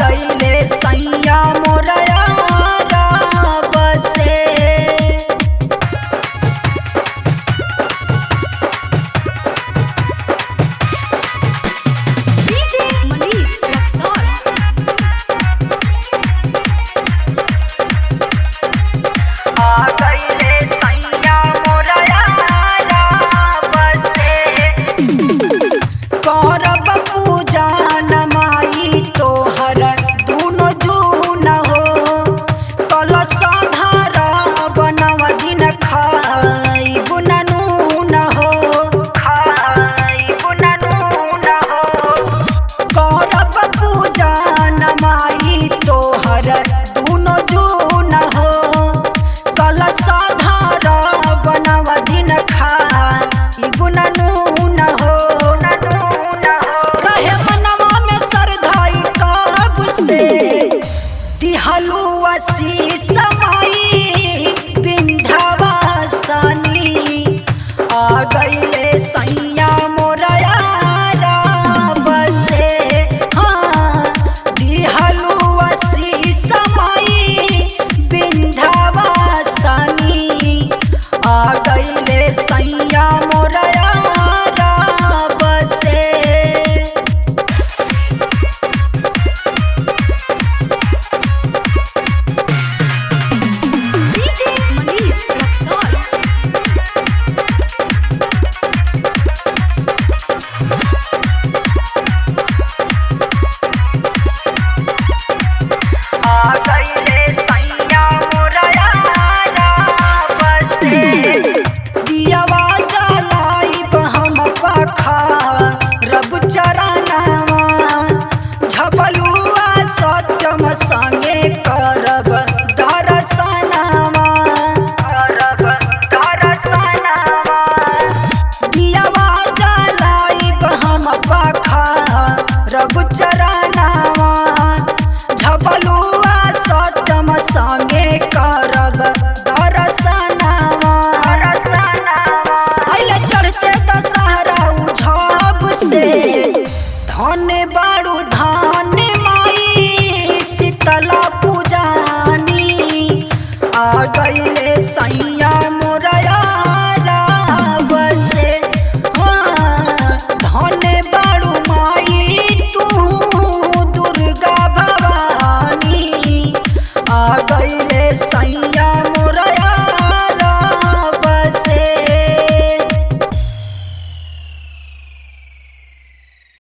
गईले सैया मोरया बसे। DJ Manish Raxol। गईले सैया मोरया बसे। करब पूजा नमाई तोहर दूनो जून हो, कलश धरब नव दिन खाइब ना नून हो, खाइब ना नून हो। करब पूजा नमाई तोहर दूनो जून हो, कलश धरब नव दिन खाइब ना नून हो। रहे मनवा में सरधाई कब से, दिहलुआ शीश माई विंध्यवासिनी। आ गईले सैया मोरया बसे। हाँ दिहलुआ शीश माई विंध्यवासिनी। आ गईले सैया मोरया बसे। DJ Manish Raxol। गईले सैया मोरया बसे। दियवा जलाइब हम पखारब चरणवा, झबलुआ सत्यम संगे करब दर्शनवा, करब दर्शनवा। दियवा जलाइब हम पखारब चरणवा,